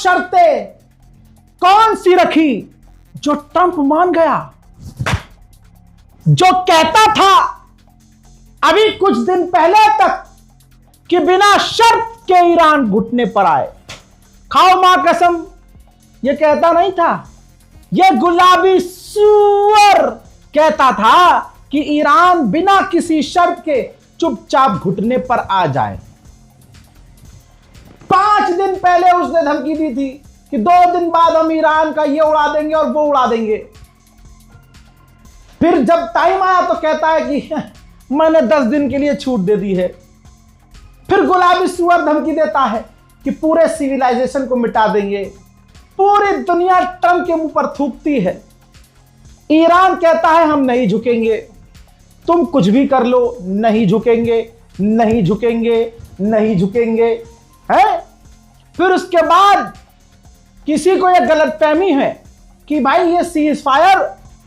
शर्तें कौन सी रखी जो ट्रंप मान गया? जो कहता था अभी कुछ दिन पहले तक कि बिना शर्त के ईरान घुटने पर आए, खाओ मां कसम, यह कहता नहीं था। यह गुलाबी सूअर कहता था कि ईरान बिना किसी शर्त के चुपचाप घुटने पर आ जाए। 5 दिन पहले उसने धमकी दी थी कि 2 दिन बाद हम ईरान का ये उड़ा देंगे और वो उड़ा देंगे। फिर जब टाइम आया तो कहता है कि मैंने 10 दिन के लिए छूट दे दी है। फिर गुलाबी सुअर धमकी देता है कि पूरे सिविलाइजेशन को मिटा देंगे। पूरी दुनिया ट्रंप के मुंह पर थूकती है। ईरान कहता है हम नहीं झुकेंगे, तुम कुछ भी कर लो, नहीं झुकेंगे, नहीं झुकेंगे, नहीं झुकेंगे, है। फिर उसके बाद किसी को यह गलतफहमी है कि भाई ये सीज फायर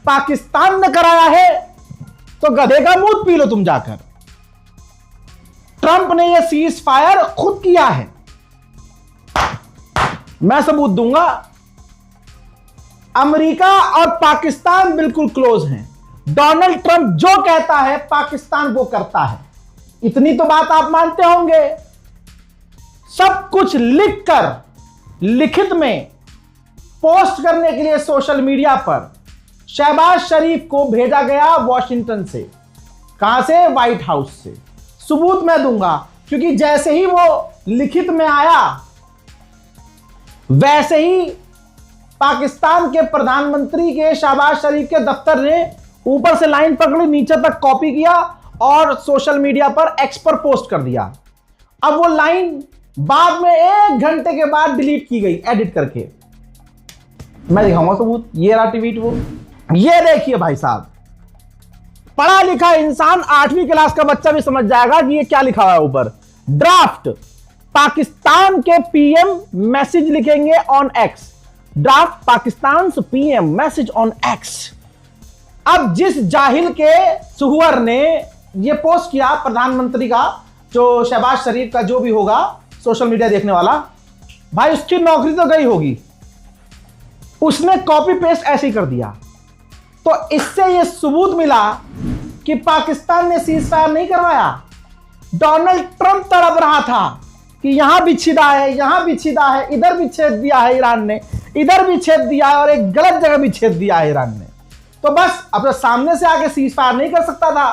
पाकिस्तान ने कराया है, तो गधे का मूत पी लो तुम जाकर। ट्रंप ने यह सीज फायर खुद किया है, मैं सबूत दूंगा। अमेरिका और पाकिस्तान बिल्कुल क्लोज हैं। डोनाल्ड ट्रंप जो कहता है पाकिस्तान वो करता है। इतनी तो बात आप मानते होंगे। सब कुछ लिखकर लिखित में पोस्ट करने के लिए सोशल मीडिया पर शहबाज शरीफ को भेजा गया वॉशिंगटन से। कहां से? व्हाइट हाउस से। सबूत मैं दूंगा, क्योंकि जैसे ही वो लिखित में आया वैसे ही पाकिस्तान के प्रधानमंत्री के शहबाज शरीफ के दफ्तर ने ऊपर से लाइन पकड़ी, नीचे तक कॉपी किया और सोशल मीडिया पर एक्स पर पोस्ट कर दिया। अब वो लाइन बाद में 1 घंटे के बाद डिलीट की गई एडिट करके। मैं दिखाऊंगा सबूत। ये रहा ट्वीट। वो ये देखिए भाई साहब, पढ़ा लिखा इंसान 8वीं क्लास का बच्चा भी समझ जाएगा कि ये क्या लिखा हुआ है ऊपर। ड्राफ्ट पाकिस्तान के पीएम मैसेज लिखेंगे on x. Draft Pakistan PM message on x. अब जिस जाहिल के सुहुअर ने ये पोस्ट किया प्रधानमंत्री का, जो शहबाज शरीफ का जो भी होगा सोशल मीडिया देखने वाला, भाई उसकी नौकरी तो गई होगी। उसने कॉपी पेस्ट ऐसे ही कर दिया। तो इससे यह सबूत मिला कि पाकिस्तान ने सीज फायर नहीं करवाया। डोनाल्ड ट्रंप तड़प रहा था कि यहां भी छिदा है, यहां भी छिदा है, इधर भी छेद दिया है ईरान ने, इधर भी छेद दिया है और एक गलत जगह भी छेद दिया है ईरान ने। तो बस अपने सामने से आके सीज फायर नहीं कर सकता था,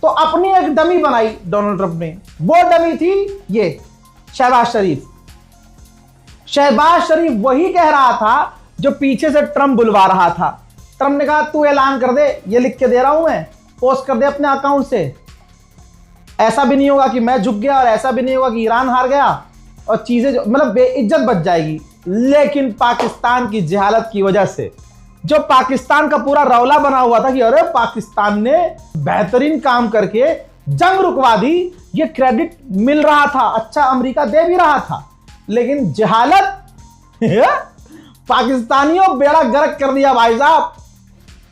तो अपनी एक डमी बनाई डोनाल्ड ट्रंप ने। वो डमी थी ये शहबाज शरीफ। शहबाज शरीफ वही कह रहा था जो पीछे से ट्रंप बुलवा रहा था। ट्रंप ने कहा तू ऐलान कर दे, ये लिख के दे रहा हूं मैं, पोस्ट कर दे अपने अकाउंट से। ऐसा भी नहीं होगा कि मैं झुक गया और ऐसा भी नहीं होगा कि ईरान हार गया और चीजें मतलब बेइज्जत बच जाएगी। लेकिन पाकिस्तान की जहालत की वजह से, जो पाकिस्तान का पूरा रौला बना हुआ था कि अरे पाकिस्तान ने बेहतरीन काम करके जंग रुकवा दी, ये क्रेडिट मिल रहा था, अच्छा अमेरिका दे भी रहा था, लेकिन जहालत पाकिस्तानियों बेड़ा गर्क कर दिया भाई साहब।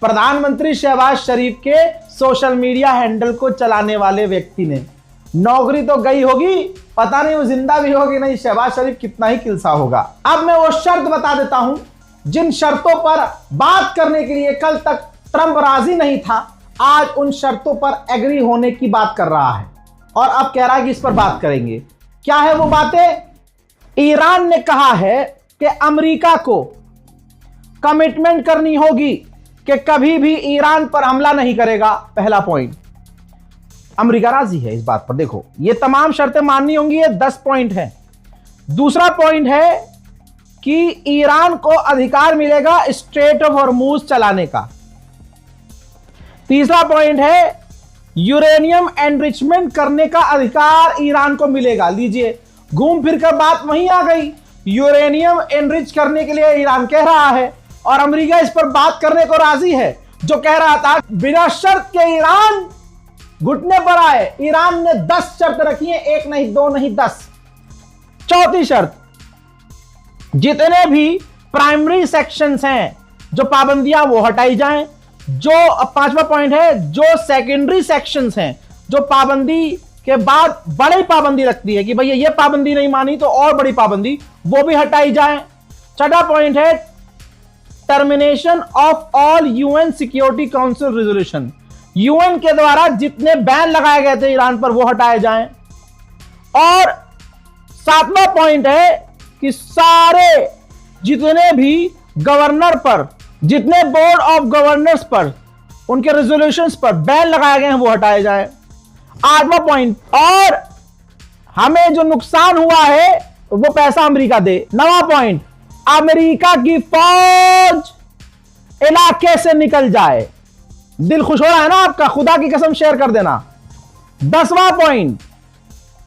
प्रधानमंत्री शहबाज शरीफ के सोशल मीडिया हैंडल को चलाने वाले व्यक्ति ने। नौकरी तो गई होगी, पता नहीं वो जिंदा भी होगी नहीं, शहबाज शरीफ कितना ही किलसा होगा। अब मैं वो शर्त बता देता हूं जिन शर्तों पर बात करने के लिए कल तक ट्रंप राजी नहीं था, आज उन शर्तों पर एग्री होने की बात कर रहा है और अब कह रहा है कि इस पर बात करेंगे। क्या है वो बातें? ईरान ने कहा है कि अमेरिका को कमिटमेंट करनी होगी कि कभी भी ईरान पर हमला नहीं करेगा। पहला पॉइंट, अमेरिका राजी है इस बात पर। देखो ये तमाम शर्तें माननी होंगी, ये 10 पॉइंट है। दूसरा पॉइंट है कि ईरान को अधिकार मिलेगा स्ट्रेट ऑफ हॉर्मूज चलाने का। तीसरा पॉइंट है यूरेनियम एनरिचमेंट करने का अधिकार ईरान को मिलेगा। लीजिए घूम फिर कर बात वहीं आ गई। यूरेनियम एनरिच करने के लिए ईरान कह रहा है और अमेरिका इस पर बात करने को राजी है। जो कह रहा था बिना शर्त के ईरान घुटने पर आए, ईरान ने 10 शर्त रखी है, 1 नहीं 2 नहीं 10। चौथी शर्त, जितने भी प्राइमरी सेक्शंस हैं जो पाबंदियां वो हटाई जाएं। जो 5वां पॉइंट है, जो सेकेंडरी सेक्शंस हैं जो पाबंदी के बाद बड़ी पाबंदी लगती है कि भैया ये पाबंदी नहीं मानी तो और बड़ी पाबंदी, वो भी हटाई जाए। छठा पॉइंट है termination of all UN security council resolution. UN के द्वारा जितने बैन लगाए गए थे ईरान पर वो हटाए जाएं। और सातवां पॉइंट है कि सारे जितने भी गवर्नर पर, जितने बोर्ड ऑफ गवर्नर्स पर, उनके रेजोल्यूशंस पर बैन लगाए गए हैं वो हटाए जाएं। आठवां पॉइंट, और हमें जो नुकसान हुआ है वो पैसा अमेरिका दे। नवां पॉइंट, अमेरिका की फौज इलाके से निकल जाए। दिल खुश हो रहा है ना आपका? खुदा की कसम शेयर कर देना। 10वां पॉइंट,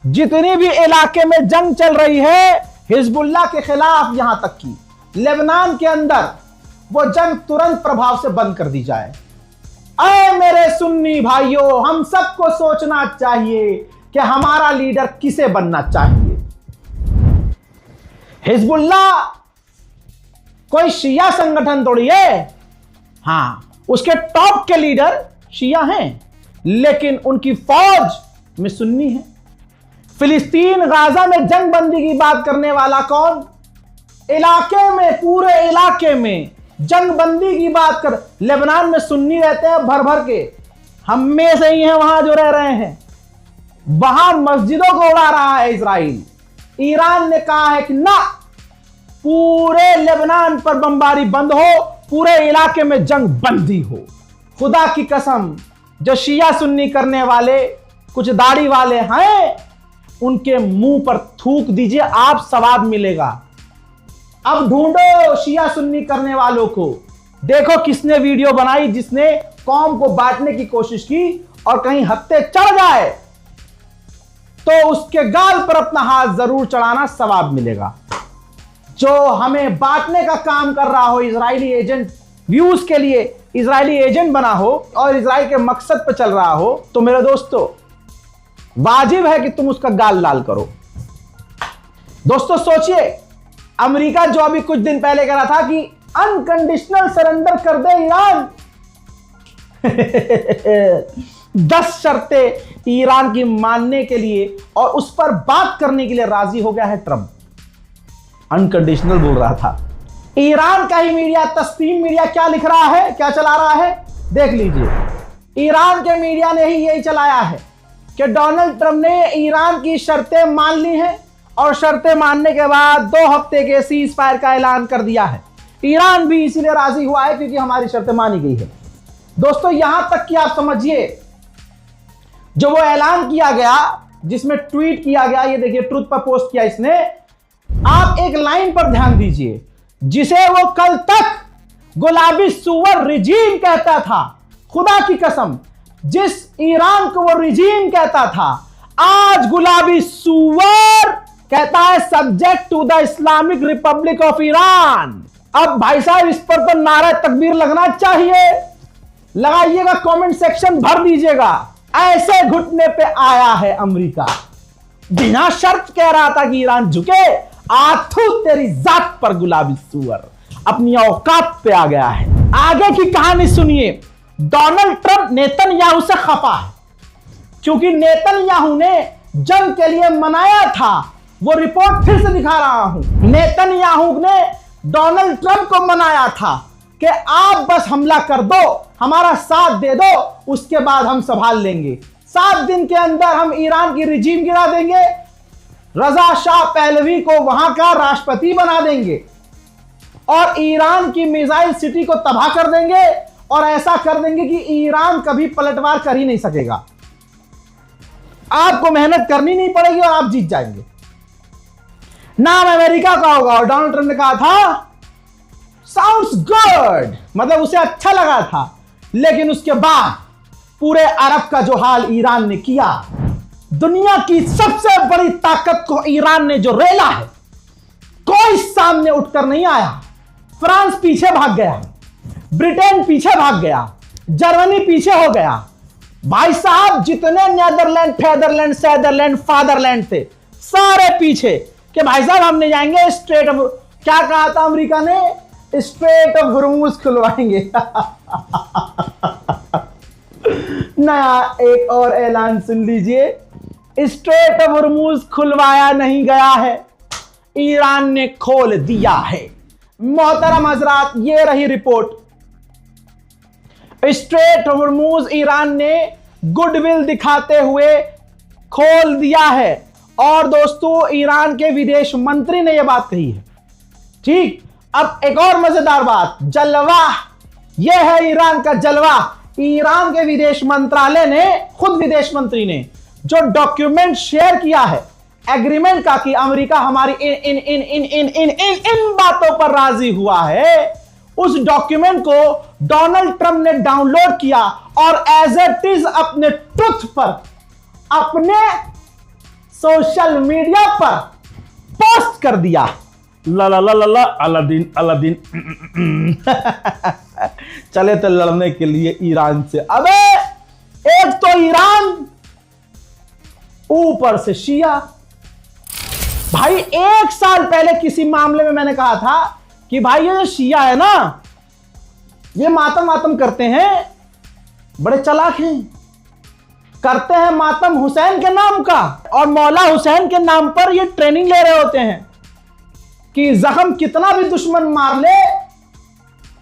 जितनी भी इलाके में जंग चल रही है हिजबुल्लाह के खिलाफ, यहां तक कि लेबनान के अंदर, वो जंग तुरंत प्रभाव से बंद कर दी जाए। अरे मेरे सुन्नी भाइयों, हम सबको सोचना चाहिए कि हमारा लीडर किसे बनना चाहिए। हिजबुल्लाह कोई शिया संगठन थोड़ी है। हां, उसके टॉप के लीडर शिया हैं, लेकिन उनकी फौज में सुन्नी है। फिलिस्तीन गाजा में जंग बंदी की बात करने वाला कौन? इलाके में, पूरे इलाके में जंग बंदी की बात कर। लेबनान में सुन्नी रहते हैं भर भर के, हम में से ही हैं वहां जो रह रहे हैं। वहां मस्जिदों को उड़ा रहा है इजराइल। ईरान ने कहा है कि ना, पूरे लेबनान पर बमबारी बंद हो, पूरे इलाके में जंग बंदी हो। खुदा की कसम, जो शिया सुन्नी करने वाले कुछ दाढ़ी वाले हैं, उनके मुंह पर थूक दीजिए, आप सवाब मिलेगा। अब ढूंढो शिया सुन्नी करने वालों को। देखो किसने वीडियो बनाई जिसने कौम को बांटने की कोशिश की, और कहीं हत्ते चढ़ जाए तो उसके गाल पर अपना हाथ जरूर चढ़ाना, सवाब मिलेगा। जो हमें बांटने का काम कर रहा हो, इजरायली एजेंट, व्यूज के लिए इजरायली एजेंट बना हो और इजराइल के मकसद पर चल रहा हो, तो मेरे दोस्तों वाजिब है कि तुम उसका गाल लाल करो। दोस्तों सोचिए, अमेरिका जो अभी कुछ दिन पहले कह रहा था कि अनकंडीशनल सरेंडर कर दे ईरान 10 शर्तें ईरान की मानने के लिए और उस पर बात करने के लिए राजी हो गया है ट्रंप। अनकंडीशनल बोल रहा था। ईरान का ही मीडिया, तस्नीम मीडिया, क्या लिख रहा है, क्या चला रहा है, देख लीजिए। ईरान के मीडिया ने ही यही चलाया है कि डोनाल्ड ट्रंप ने ईरान की शर्तें मान ली हैं और शर्तें मानने के बाद 2 हफ्ते के सीज फायर का ऐलान कर दिया है। ईरान भी इसीलिए राजी हुआ है क्योंकि हमारी शर्तें मानी गई है। दोस्तों यहां तक कि आप समझिए, जो वो ऐलान किया गया, जिसमें ट्वीट किया गया, ये देखिए ट्रुथ पर पोस्ट किया इसने, आप एक लाइन पर ध्यान दीजिए, जिसे वो कल तक गुलाबी सुअर रिजीम कहता था। खुदा की कसम, जिस ईरान को वो रिजीम कहता था, आज गुलाबी सुअर कहता है subject to the Islamic Republic of Iran. अब भाई साहब इस पर तो नारा तकबीर लगना चाहिए। लगाइएगा, कमेंट सेक्शन भर दीजिएगा। ऐसे घुटने पे आया है अमेरिका, बिना शर्त कह रहा था कि ईरान झुके। आथू तेरी जात पर गुलाबी सुअर, अपनी औकात पे आ गया है। आगे की कहानी सुनिए। डोनाल्ड ट्रंप नेतन्याहू से खफा है क्योंकि नेतन्याहू ने जंग के लिए मनाया था। वो रिपोर्ट फिर से दिखा रहा हूं। नेतन्याहू ने डोनाल्ड ट्रंप को मनाया था कि आप बस हमला कर दो, हमारा साथ दे दो, उसके बाद हम संभाल लेंगे। 7 दिन के अंदर हम ईरान की रिजीम गिरा देंगे, रजा शाह पहलवी को वहां का राष्ट्रपति बना देंगे और ईरान की मिसाइल सिटी को तबाह कर देंगे, और ऐसा कर देंगे कि ईरान कभी पलटवार कर ही नहीं सकेगा। आपको मेहनत करनी नहीं पड़ेगी और आप जीत जाएंगे। नाम अमेरिका का होगा और डोनाल्ड ट्रंप ने कहा था साउंड्स गुड, मतलब उसे अच्छा लगा था। लेकिन उसके बाद पूरे अरब का जो हाल ईरान ने किया, दुनिया की सबसे बड़ी ताकत को ईरान ने जो रेला है, कोई सामने उठकर नहीं आया। फ्रांस पीछे भाग गया, ब्रिटेन पीछे भाग गया, जर्मनी पीछे हो गया। भाई साहब जितने नीदरलैंड, फेदरलैंड, सैदरलैंड, फादरलैंड थे, सारे पीछे कि भाई साहब हम नहीं जाएंगे स्ट्रेट ऑफ, क्या कहा था अमेरिका ने, स्ट्रेट ऑफ हुर्मुज खुलवाएंगे। नया एक और ऐलान सुन लीजिए। स्ट्रेट ऑफ हॉर्मूज खुलवाया नहीं गया है, ईरान ने खोल दिया है। मोहतरम हजरात, ये रही report. Straight of Hormuz Iran ने गुडविल दिखाते हुए खोल दिया है। और दोस्तों, ईरान के विदेश मंत्री ने यह बात कही है। ठीक, अब एक और मजेदार बात, जलवा, यह है ईरान का जलवा। ईरान के विदेश मंत्रालय ने, खुद विदेश मंत्री ने जो डॉक्यूमेंट शेयर किया है एग्रीमेंट का कि अमेरिका हमारी इन इन इन इन इन इन इन इन बातों पर राजी हुआ है, उस डॉक्यूमेंट को डोनाल्ड ट्रंप ने डाउनलोड किया और एज इट इज अपने ट्रुथ पर, अपने सोशल मीडिया पर पोस्ट कर दिया। ला ला ला ला ला, अलादीन अलादीन चले तो लड़ने के लिए ईरान से। अबे एक तो ईरान, ऊपर से शिया। भाई 1 साल पहले किसी मामले में मैंने कहा था कि भाई ये जो शिया है ना, ये मातम मातम करते हैं, बड़े चालाक हैं, करते हैं मातम हुसैन के नाम का, और मौला हुसैन के नाम पर ये ट्रेनिंग ले रहे होते हैं कि जख्म कितना भी दुश्मन मार ले,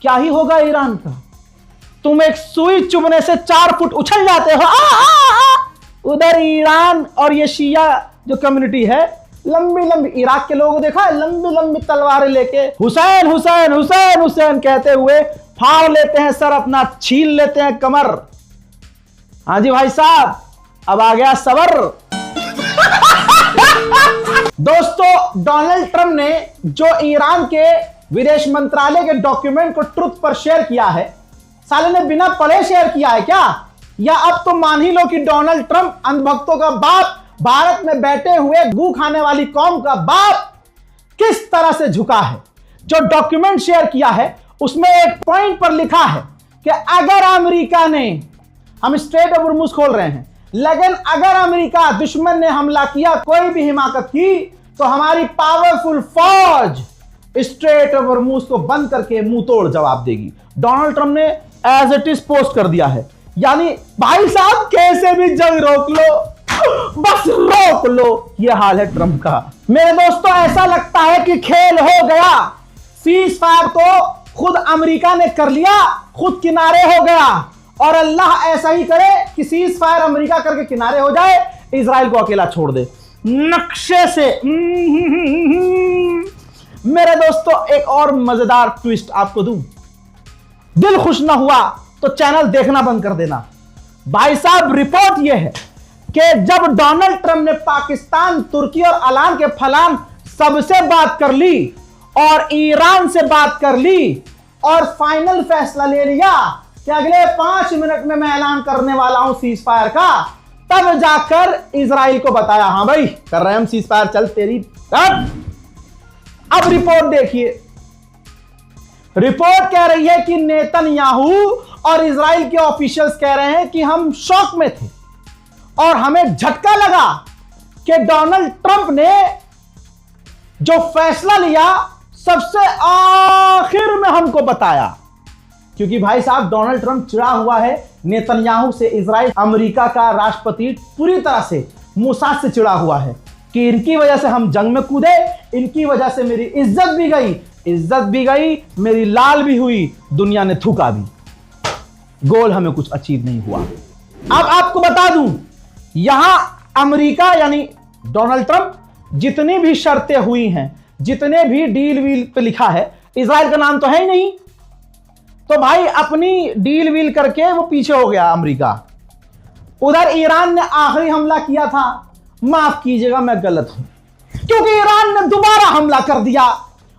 क्या ही होगा ईरान का। तुम एक सुई चुभने से 4 फुट उछल जाते हो। उधर ईरान और ये शिया जो कम्युनिटी है, लंबी लंबी, इराक के लोगों को देखा है, लंबी लंबी तलवारें लेके हुसैन हुसैन हुसैन हुसैन कहते हुए फाड़ लेते हैं सर अपना, छील लेते हैं कमर। हाँ जी भाई साहब, अब आ गया सबर। दोस्तों, डोनाल्ड ट्रंप ने जो ईरान के विदेश मंत्रालय के डॉक्यूमेंट को ट्रुथ पर शेयर किया है, साले ने बिना पढ़े शेयर किया है क्या? या अब तो मान ही लो कि डोनाल्ड ट्रंप अंधभक्तों का बाप, भारत में बैठे हुए गू खाने वाली कौम का बाप, किस तरह से झुका है। जो डॉक्यूमेंट शेयर किया है उसमें एक पॉइंट पर लिखा है कि अगर अमेरिका ने, हम स्ट्रेट ऑफ हॉर्मूज खोल रहे हैं, लेकिन अगर अमेरिका दुश्मन ने हमला किया, कोई भी हिमाकत की, तो हमारी पावरफुल फौज स्ट्रेट ऑफ हॉर्मूज को बंद करके मुंह तोड़ जवाब देगी। डोनाल्ड ट्रंप ने एज इट इज पोस्ट कर दिया है। यानी भाई साहब कैसे भी जंग रोक लो, बस रोक लो, यह हाल है ट्रंप का। मेरे दोस्तों, ऐसा लगता है कि खेल हो गया। सीज फायर तो खुद अमेरिका ने कर लिया, खुद किनारे हो गया, और अल्लाह ऐसा ही करे कि सीज फायर अमेरिका करके किनारे हो जाए, इजराइल को अकेला छोड़ दे नक्शे से। मेरे दोस्तों, एक और मजेदार ट्विस्ट आपको दूं, दिल खुश ना हुआ तो चैनल देखना बंद कर देना। भाई साहब, रिपोर्ट यह है कि जब डोनाल्ड ट्रंप ने पाकिस्तान, तुर्की और अलान के फलान सबसे बात कर ली और ईरान से बात कर ली और फाइनल फैसला ले लिया कि अगले 5 मिनट में मैं ऐलान करने वाला हूं सीज फायर का, तब जाकर इजराइल को बताया, हाँ भाई कर रहे हैं हम सीज फायर, चल तेरी। अब रिपोर्ट देखिए, रिपोर्ट कह रही है कि नेतन्याहू और इजराइल के ऑफिशियल्स कह रहे हैं कि हम शॉक में थे और हमें झटका लगा कि डोनाल्ड ट्रंप ने जो फैसला लिया सबसे आखिर में हमको बताया। क्योंकि भाई साहब, डोनाल्ड ट्रंप चिढ़ा हुआ है नेतन्याहू से। इजराइल अमेरिका का राष्ट्रपति पूरी तरह से मूसाद से चिढ़ा हुआ है कि इनकी वजह से हम जंग में कूदे, इनकी वजह से मेरी इज्जत भी गई, मेरी लाल भी हुई, दुनिया ने थूका भी, गोल हमें कुछ अचीव नहीं हुआ। अब आपको बता दूं, यहां अमेरिका यानी डोनाल्ड ट्रंप जितनी भी शर्तें हुई हैं, जितने भी डील वील पे लिखा है, इजराइल का नाम तो है ही नहीं, तो भाई अपनी डील वील करके वो पीछे हो गया अमेरिका। उधर ईरान ने आखिरी हमला किया था, माफ कीजिएगा मैं गलत हूं, क्योंकि ईरान ने दोबारा हमला कर दिया।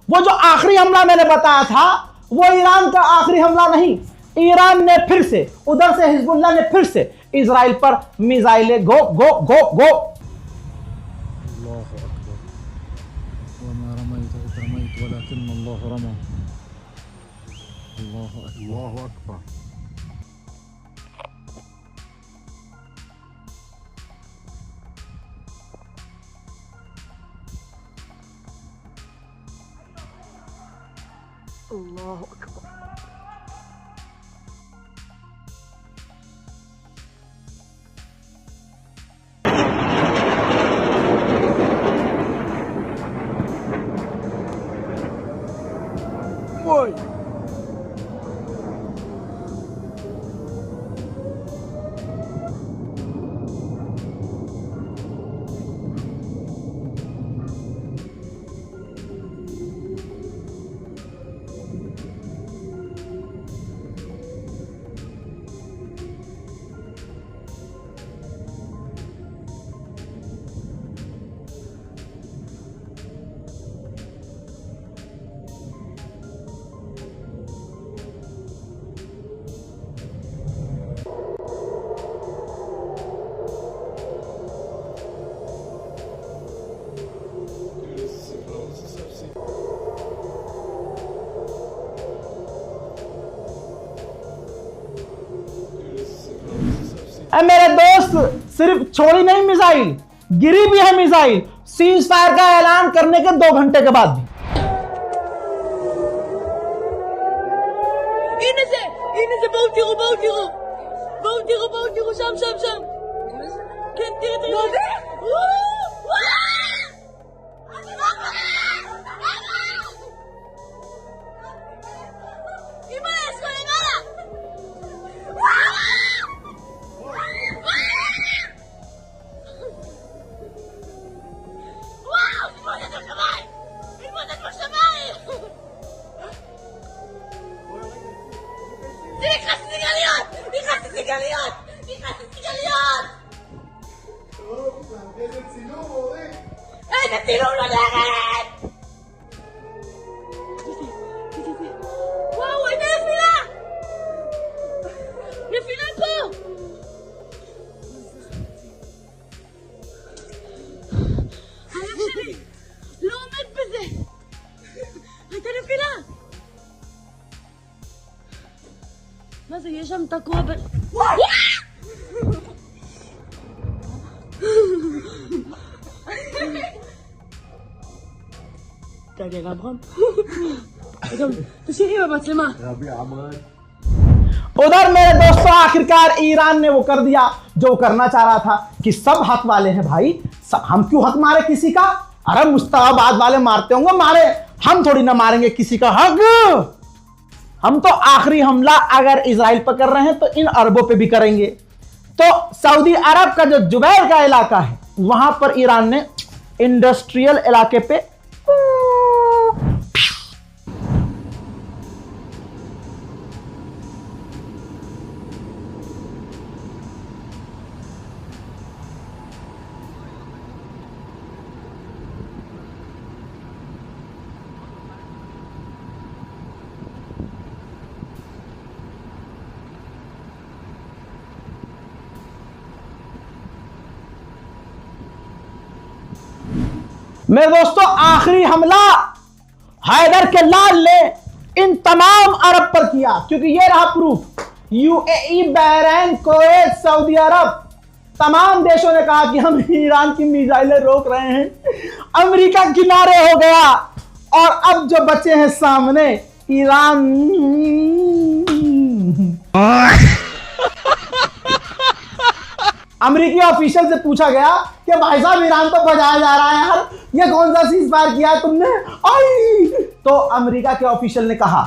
वो जो आखिरी हमला मैंने बताया था वो ईरान का आखिरी हमला नहीं, ईरान ने फिर से, उधर से हिजबुल्लाह ने फिर से इजराइल पर मिसाइलें गो गो गो गो। अल्लाहु अकबर। अल्लाहु अकबर। boy. मेरे दोस्त, सिर्फ छोड़ी नहीं मिसाइल, गिरी भी है मिसाइल सीज फायर का ऐलान करने के 2 घंटे के बाद भी। הנה זה, בואו תראו, שם. כן, תראה. אמא, יש לך למעלה! וואו, תתמודד בשמיים! נכנסתי סיגליות! איזה צילום, אורי! איזה צילום לנהרת! וואו, איזה נפילה פה! הלב שלי לא עומד בזה! הייתה נפילה! מה זה, יש שם תקוע ב... תגיד אברהם, תשאירי במצלמה. רבי עמרן. उधर मेरे दोस्तों आखिरकार ईरान ने वो कर दिया जो वो करना चाह रहा था कि सब हक वाले हैं भाई, सब हम क्यों हक मारे किसी का? अरे मुस्ताबाद वाले मारते होंगे, मारे, हम थोड़ी ना मारेंगे किसी का हक। हम तो आखिरी हमला अगर इजराइल पर कर रहे हैं तो इन अरबों पे भी करेंगे। तो सऊदी अरब का जो जुबैर का इलाका है वहां पर ईरान ने इंडस्ट्रियल इलाके पे मेरे दोस्तों आखिरी हमला हैदर के लाल ने इन तमाम अरब पर किया, क्योंकि ये रहा proof. UAE, Bahrain, Kuwait, Saudi Arab, तमाम देशों ने कहा कि हम ईरान की मिसाइलें रोक रहे हैं। अमेरिका किनारे हो गया और अब जो बचे हैं सामने ईरान। अमेरिकी ऑफिशियल से पूछा गया कि भाई साहब ईरान तो बजाया जा रहा है यार, ये कौन सा सीज फायर किया है तुमने? आई तो अमेरिका के ऑफिशियल ने कहा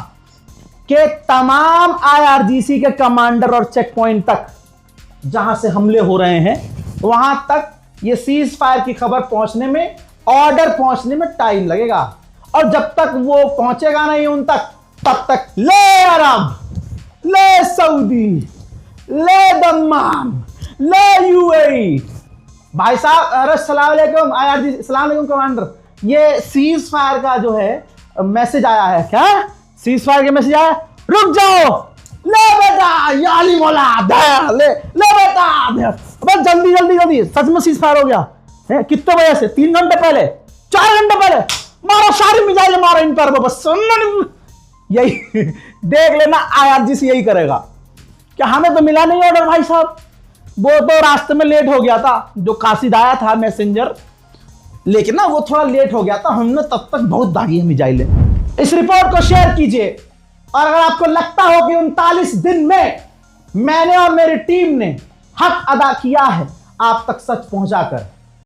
कि तमाम आईआरजीसी के कमांडर और चेक पॉइंट तक जहां से हमले हो रहे हैं वहां तक ये सीज फायर की खबर पहुंचने में, ऑर्डर पहुंचने में टाइम लगेगा। और जब तक वो पहुंचेगा नहीं उन तक, तब तक ले अरब, ले सऊदी, ले दम्माम, ले यूएई। भाई साहब, अरे सलाम अलैकुम आईआरजी, सलाम अलैकुम कमांडर, ये सीज फायर का जो है मैसेज आया है। क्या सीज फायर का मैसेज आया? रुक जाओ, ले बेटा, याली मौला, ले ले बेटा, अबे जल्दी जल्दी जल्दी, सच में सीज फायर हो गया है? कितने बजे से? 3 घंटे पहले, 4 घंटे पहले मारो, सारी मिसाइलें मारो इन पर, बस यही देख लेना, आईआरजीसी यही करेगा। क्या हमें तो मिला नहीं ऑर्डर भाई साहब, वो तो रास्ते में लेट हो गया था, जो कासिद आया था मैसेंजर, लेकिन ना वो थोड़ा लेट हो गया था, हमने तब तक बहुत दागी है मिसाइलें। इस रिपोर्ट को शेयर कीजिए, और अगर आपको लगता हो कि 39 दिन में मैंने और मेरी टीम ने हक अदा किया है आप तक सच पहुंचाकर,